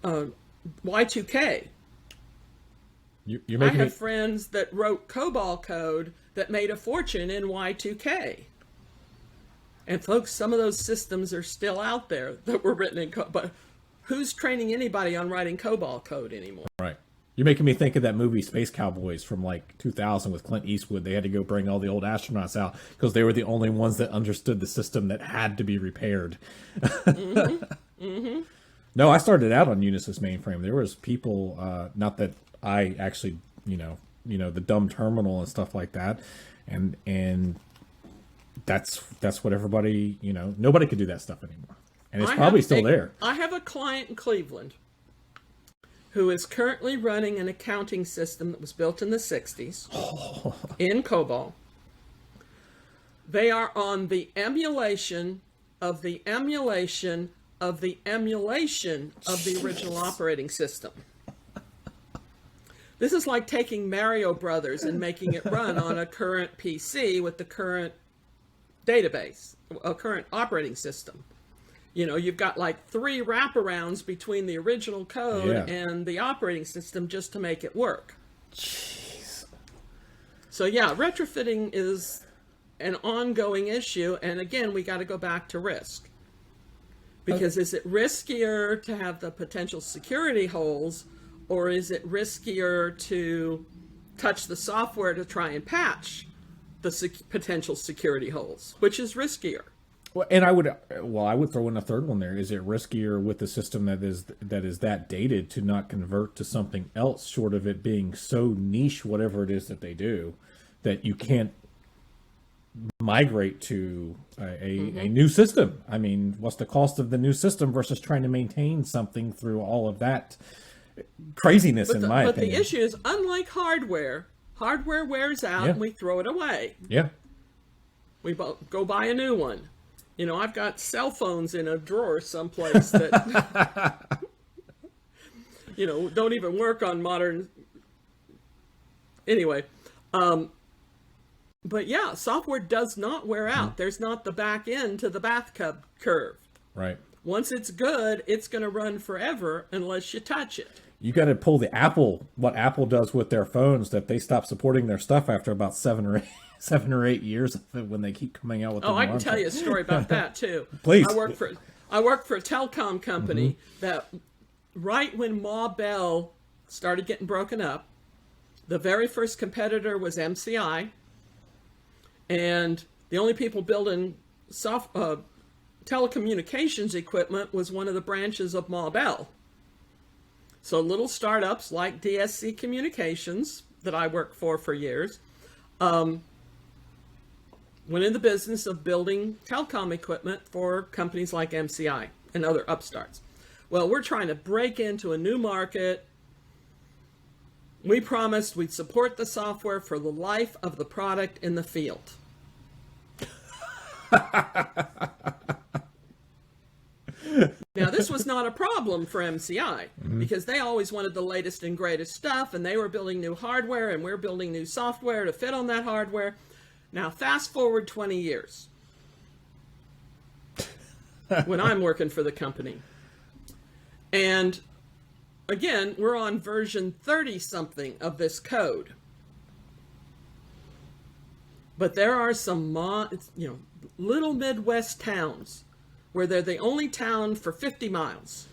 Y2K. I have friends that wrote COBOL code that made a fortune in Y2K. And folks, some of those systems are still out there that were written in COBOL. But who's training anybody on writing COBOL code anymore? Right. You're making me think of that movie Space Cowboys from like 2000 with Clint Eastwood. They had to go bring all the old astronauts out because they were the only ones that understood the system that had to be repaired. No, I started out on Unisys mainframe. There was people, not that I actually, the dumb terminal and stuff like that. And that's what everybody, nobody could do that stuff anymore. And it's probably still there. I have a client in Cleveland who is currently running an accounting system that was built in the 60s in COBOL. They are on the emulation of the emulation of the emulation of the original operating system. This is like taking Mario Brothers and making it run on a current PC with the current database, a current operating system. You've got like 3 wraparounds between the original code and the operating system just to make it work. Jeez. So yeah, retrofitting is an ongoing issue. And again, we got to go back to risk. Because is it riskier to have the potential security holes, or is it riskier to touch the software to try and patch the potential security holes? Which is riskier? Well, and I would throw in a third one there. Is it riskier with the system that is that dated to not convert to something else, short of it being so niche, whatever it is that they do, that you can't migrate to a new system? I mean, what's the cost of the new system versus trying to maintain something through all of that craziness, in my opinion? But the issue is, unlike hardware wears out and we throw it away. Yeah. We go buy a new one. I've got cell phones in a drawer someplace that, don't even work on modern. Anyway, but yeah, software does not wear out. There's not the back end to the bathtub curve. Right. Once it's good, it's going to run forever unless you touch it. You got to pull what Apple does with their phones, that they stop supporting their stuff after about 7 or 8 years of it, when they keep coming out with. Oh, I can tell you a story about that too. Please. I worked for a telecom company that right when Ma Bell started getting broken up, the very first competitor was MCI, and the only people building telecommunications equipment was one of the branches of Ma Bell. So little startups like DSC Communications, that I worked for years, went in the business of building telecom equipment for companies like MCI and other upstarts. Well, we're trying to break into a new market. We promised we'd support the software for the life of the product in the field. Now, this was not a problem for MCI because they always wanted the latest and greatest stuff, and they were building new hardware, and we're building new software to fit on that hardware. Now, fast forward 20 years when I'm working for the company. And again, we're on version 30-something of this code. But there are some little Midwest towns where they're the only town for 50 miles.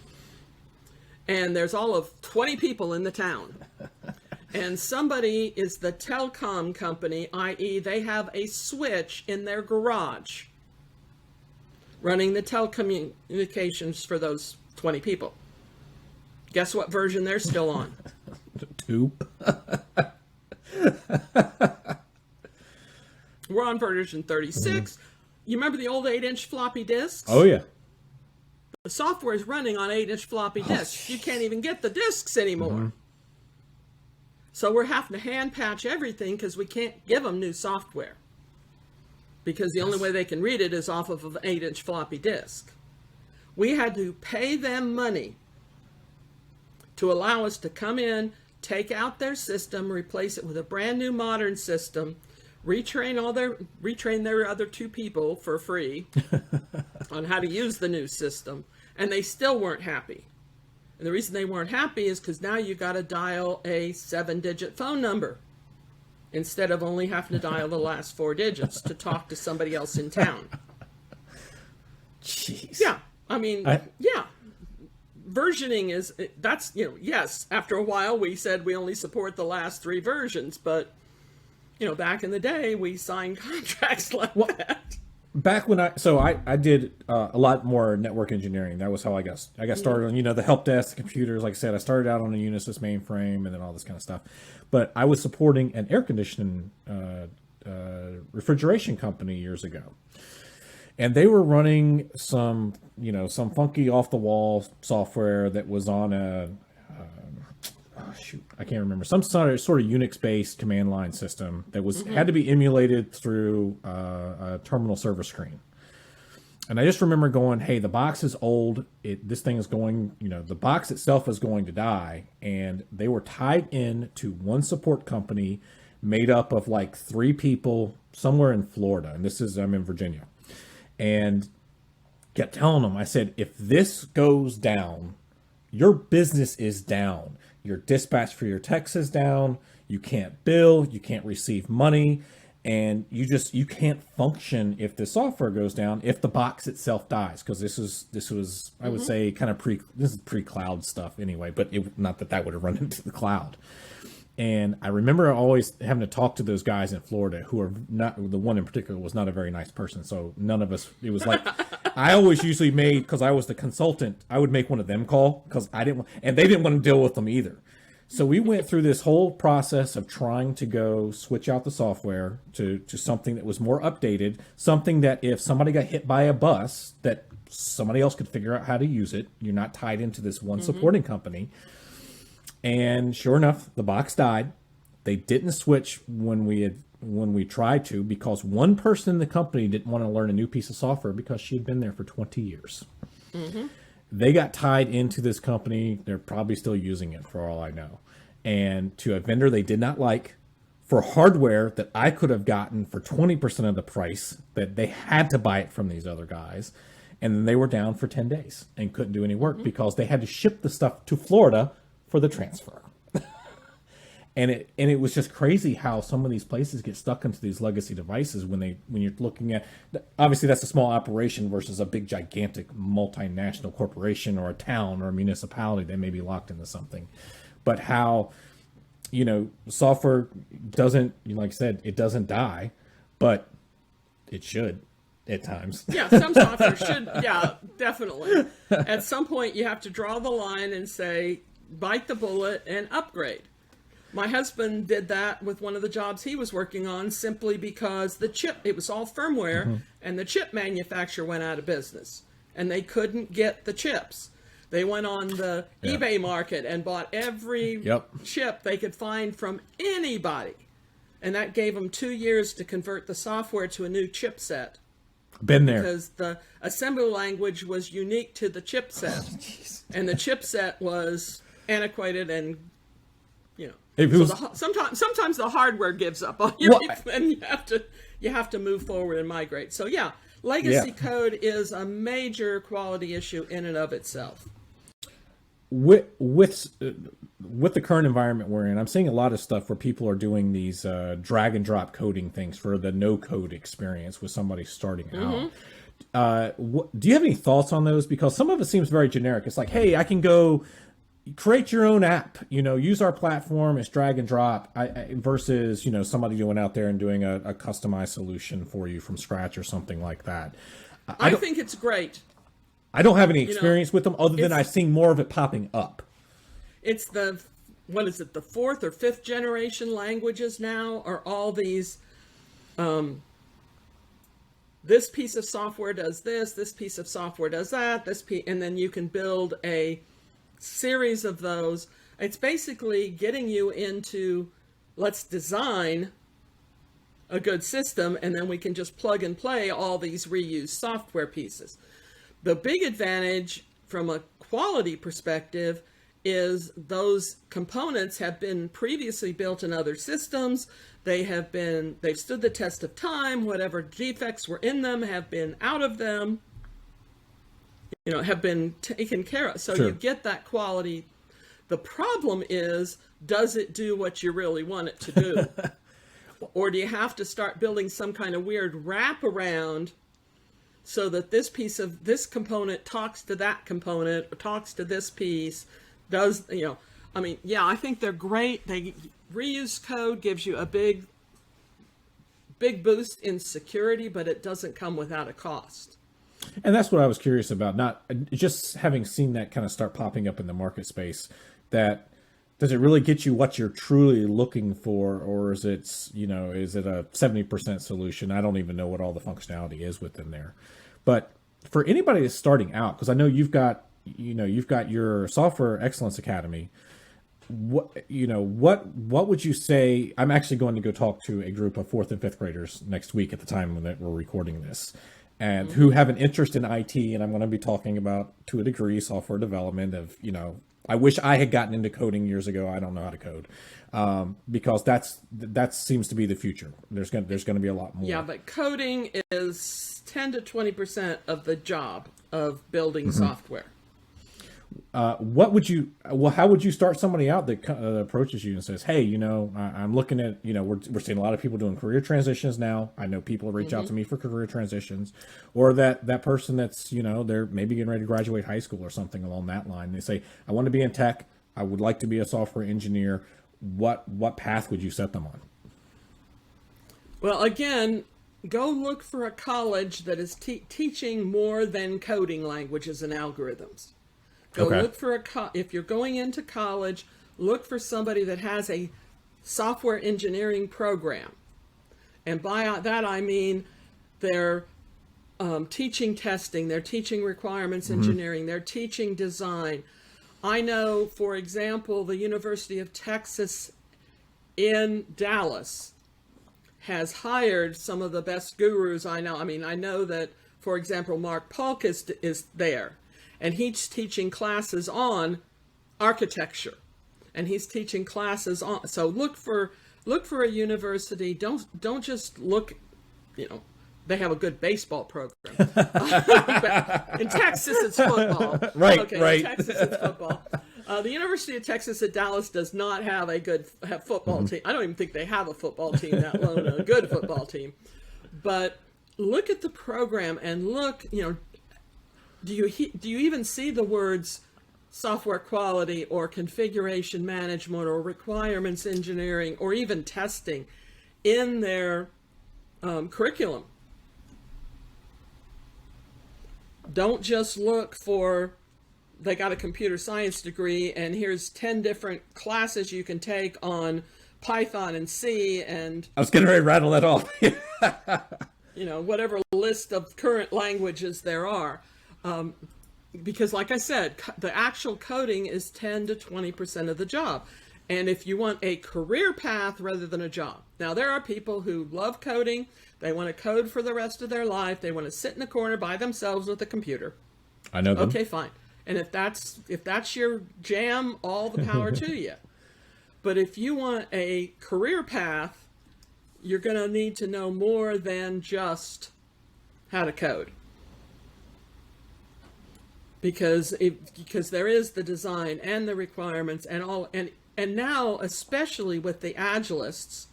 And there's all of 20 people in the town. And somebody is the telecom company, i.e. they have a switch in their garage running the telecommunications for those 20 people. Guess what version they're still on? 2. We're on version 36. You remember the old 8-inch floppy disks? Oh, yeah. The software is running on 8-inch floppy disks. You can't even get the disks anymore. So we're having to hand patch everything because we can't give them new software. Because the only way they can read it is off of an 8-inch floppy disk. We had to pay them money to allow us to come in, take out their system, replace it with a brand new modern system, retrain their other 2 people for free on how to use the new system, and they still weren't happy. And the reason they weren't happy is because now you got to dial a 7-digit phone number instead of only having to dial the last 4 digits to talk to somebody else in town. Jeez. Yeah, I mean, yeah. Versioning is, that's, yes, after a while we said we only support the last 3 versions, but, back in the day we signed contracts like that. Back when I did a lot more network engineering. That was how I got started on, the help desk, the computers. Like I said, I started out on a Unisys mainframe and then all this kind of stuff. But I was supporting an air conditioning refrigeration company years ago. And they were running some funky off the wall software that was on I can't remember, some sort of Unix based command line system that was had to be emulated through a terminal server screen. And I just remember going, hey, the box is old. This thing is going, the box itself is going to die. And they were tied in to one support company made up of like 3 people somewhere in Florida. And I'm in Virginia. And kept telling them, I said, if this goes down, your business is down. Your dispatch for your techs is down. You can't bill. You can't receive money. And you can't function if the software goes down, if the box itself dies. Because this was I would say kind of this is pre-cloud stuff anyway, but not that would have run into the cloud. And I remember always having to talk to those guys in Florida who are not, the one in particular was not a very nice person. So none of us, it was like, I always usually because I was the consultant, I would make one of them call because I didn't want, and they didn't want to deal with them either. So we went through this whole process of trying to go switch out the software to something that was more updated, something that if somebody got hit by a bus, that somebody else could figure out how to use it. You're not tied into this one supporting company. And sure enough, the box died. They didn't switch when we tried to because one person in the company didn't want to learn a new piece of software because she had been there for 20 years. They got tied into this company. They're probably still using it for all I know. And to a vendor they did not like for hardware that I could have gotten for 20% of the price, that they had to buy it from these other guys. And then they were down for 10 days and couldn't do any work because they had to ship the stuff to Florida for the transfer. and it was just crazy how some of these places get stuck into these legacy devices when you're looking at, obviously that's a small operation versus a big gigantic multinational corporation or a town or a municipality that may be locked into something. But how software doesn't, like I said, it doesn't die, but it should at times. Yeah, some software should, yeah, definitely. At some point you have to draw the line and say, bite the bullet and upgrade. My husband did that with one of the jobs he was working on simply because it was all firmware, and the chip manufacturer went out of business and they couldn't get the chips. They went on the eBay market and bought every chip they could find from anybody. And that gave them 2 years to convert the software to a new chipset. Been there. Because the assembly language was unique to the chipset. And the chipset was antiquated and you know. If it was, Sometimes the hardware gives up on you, and you have to move forward and migrate. So yeah, legacy code is a major quality issue in and of itself. with the current environment we're in, I'm seeing a lot of stuff where people are doing these drag and drop coding things for the no code experience with somebody starting out. Do you have any thoughts on those? Because some of it seems very generic. It's like, hey, I can go create your own app, use our platform, it's drag and drop, versus, somebody going out there and doing a customized solution for you from scratch or something like that. I think it's great. I don't have any experience with them other than I've seen more of it popping up. It's the fourth or fifth generation languages now are all these, this piece of software does this piece of software does that, and then you can build a series of those. It's basically getting you into, let's design a good system, and then we can just plug and play all these reused software pieces. The big advantage from a quality perspective is those components have been previously built in other systems. They've stood the test of time. Whatever defects were in them have been out of them, have been taken care of. So you get that quality. The problem is, does it do what you really want it to do? Or do you have to start building some kind of weird wraparound so that this component talks to that component, or talks to this piece, I think they're great. Reuse code gives you a big boost in security, but it doesn't come without a cost. And that's what I was curious about, not just having seen that kind of start popping up in the market space, that does it really get you what you're truly looking for, or is it a 70% solution? I don't even know what all the functionality is within there. But for anybody that's starting out, because I know you've got your Software Excellence Academy, what would you say? I'm actually going to go talk to a group of 4th and 5th graders next week at the time that we're recording this, and who have an interest in IT, and I'm going to be talking about, to a degree, software development of, I wish I had gotten into coding years ago. I don't know how to code, because that seems to be the future. There's going to be a lot more. Yeah, but coding is 10 to 20% of the job of building software. How would you start somebody out that approaches you and says, hey, I'm looking at, we're seeing a lot of people doing career transitions now. I know people reach out to me for career transitions, or that person that's, they're maybe getting ready to graduate high school or something along that line. They say, I want to be in tech. I would like to be a software engineer. What path would you set them on? Well, again, go look for a college that is teaching more than coding languages and algorithms. Look for if you're going into college, look for somebody that has a software engineering program. And by that, I mean they're teaching testing, they're teaching requirements engineering, they're teaching design. I know, for example, the University of Texas in Dallas has hired some of the best gurus I know. I know that, for example, Mark Polk is there. And he's teaching classes on architecture, and he's teaching classes on. So look for a university. Don't just look. They have a good baseball program. In Texas, it's football. Right. In Texas, it's football. The University of Texas at Dallas does not have a good football team. I don't even think they have a football team, let alone a good football team. But look at the program and look. Do you even see the words software quality or configuration management or requirements engineering or even testing in their curriculum? Don't just look for, they got a computer science degree and here's 10 different classes you can take on Python and C and... I was getting ready to rattle that off. Whatever list of current languages there are. Because like I said, the actual coding is 10 to 20% of the job. And if you want a career path rather than a job. Now, there are people who love coding. They want to code for the rest of their life. They want to sit in a corner by themselves with a computer. I know them. Okay, fine. And if that's your jam, all the power to you. But if you want a career path, you're going to need to know more than just how to code. Because there is the design and the requirements and all, and now especially with the Agilists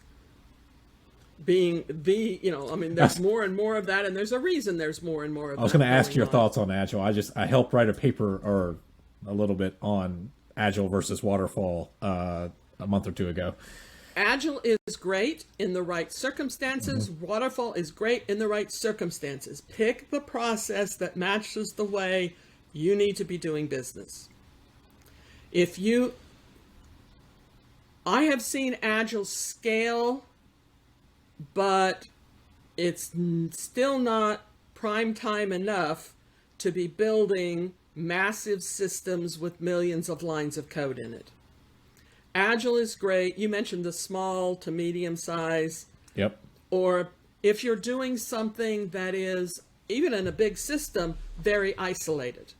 being there's more and more of that, and there's a reason there's more and more of that. I was going to ask your thoughts on Agile. I helped write a paper or a little bit on Agile versus Waterfall a month or two ago. Agile is great in the right circumstances. Waterfall is great in the right circumstances. Pick the process that matches the way you need to be doing business. I have seen Agile scale, but it's still not prime time enough to be building massive systems with millions of lines of code in it. Agile is great. You mentioned the small to medium size. Yep. Or if you're doing something that is, even in a big system, very isolated.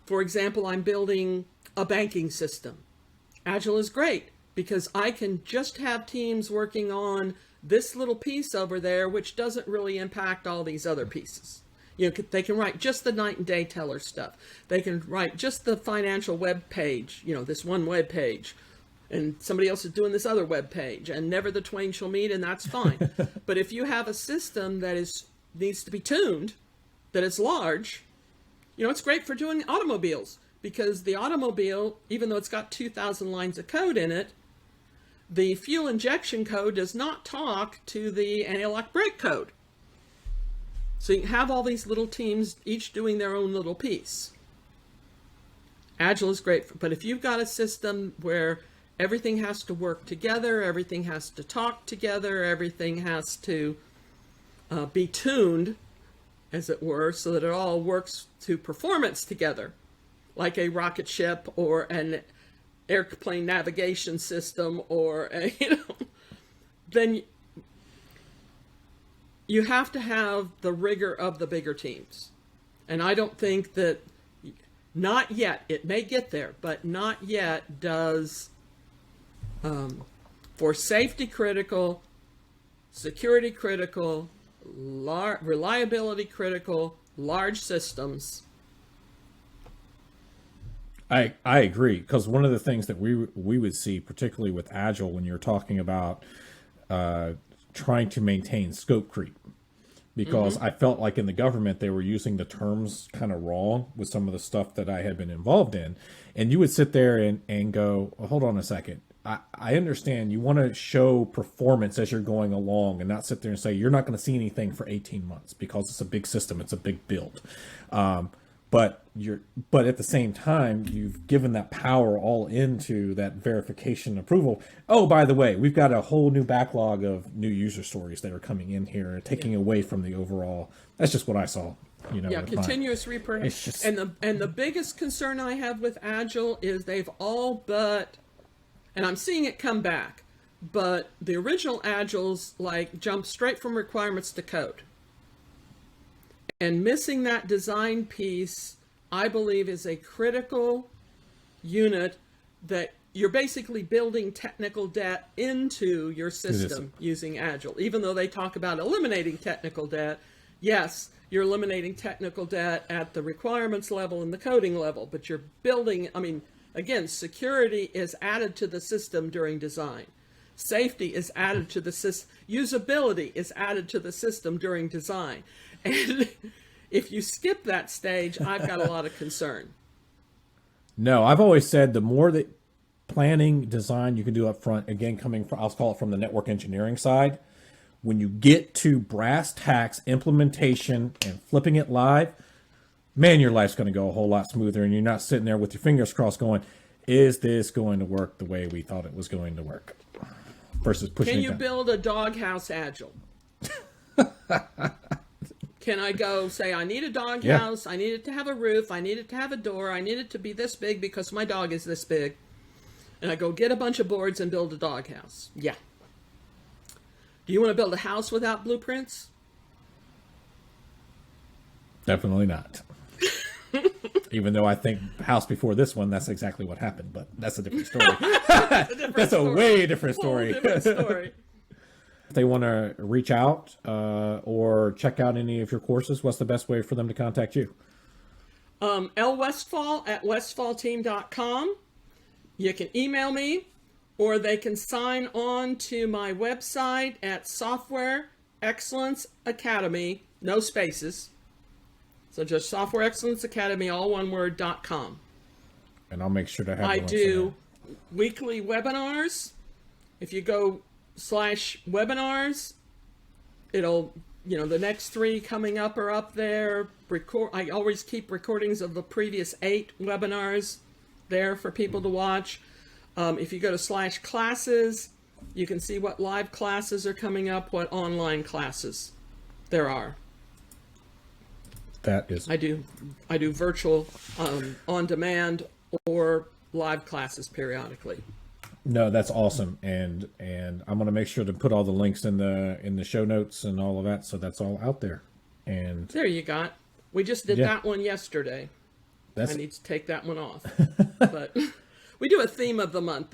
For example, I'm building a banking system. Agile is great because I can just have teams working on this little piece over there, which doesn't really impact all these other pieces. They can write just the night and day teller stuff. They can write just the financial web page, this one web page, and somebody else is doing this other web page, and never the twain shall meet, and that's fine. But if you have a system that needs to be tuned, that is large, it's great for doing automobiles, because the automobile, even though it's got 2,000 lines of code in it, the fuel injection code does not talk to the anti-lock brake code. So you have all these little teams, each doing their own little piece. Agile is great, but if you've got a system where everything has to work together, everything has to talk together, everything has to be tuned, as it were, so that it all works to performance together, like a rocket ship or an airplane navigation system, or then you have to have the rigor of the bigger teams. And I don't think that, not yet, it may get there, but not yet does, for safety critical, security critical, reliability critical, large systems. I agree, because one of the things that we would see, particularly with Agile, when you're talking about trying to maintain scope creep, because I felt like in the government they were using the terms kind of wrong with some of the stuff that I had been involved in, and you would sit there and go, well, hold on a second. I understand you want to show performance as you're going along and not sit there and say you're not going to see anything for 18 months because it's a big system, it's a big build. But at the same time, you've given that power all into that verification approval. Oh, by the way, we've got a whole new backlog of new user stories that are coming in here, taking away from the overall. That's just what I saw. Continuous reproduction. And the biggest concern I have with Agile is they've all but, and I'm seeing it come back, but the original Agiles jump straight from requirements to code. And missing that design piece, I believe, is a critical unit that you're basically building technical debt into your system using Agile. Even though they talk about eliminating technical debt, yes, you're eliminating technical debt at the requirements level and the coding level, but you're building, again, security is added to the system during design. Safety is added to the system. Usability is added to the system during design. And if you skip that stage, I've got a lot of concern. No, I've always said the more that planning, design you can do up front, again, coming from, I'll call it from the network engineering side, when you get to brass tacks implementation and flipping it live, man, your life's going to go a whole lot smoother, and you're not sitting there with your fingers crossed going, is this going to work the way we thought it was going to work? Versus pushing Can it you down. build a doghouse Agile? Can I go say, I need a doghouse, I need it to have a roof, I need it to have a door, I need it to be this big because my dog is this big. And I go get a bunch of boards and build a doghouse. Yeah. Do you want to build a house without blueprints? Definitely not. Even though I think House before this one, that's exactly what happened, but that's a different story. That's a way different story. Different story. If they want to reach out or check out any of your courses, what's the best way for them to contact you? Westfall at westfallteam.com. You can email me, or they can sign on to my website at Software Excellence Academy, no spaces. So just Software Excellence Academy, all one word, .com. And I'll make sure to have I the links do weekly webinars. If you go /webinars, it'll, the next 3 coming up are up there. I always keep recordings of the previous 8 webinars there for people to watch. If you go to /classes, you can see what live classes are coming up, what online classes there are. That is, I do virtual, on demand, or live classes periodically. no, that's awesome, and I'm gonna make sure to put all the links in the show notes and all of that, so that's all out there. And There you got. We just did that one yesterday. I need to take that one off. But we do a theme of the month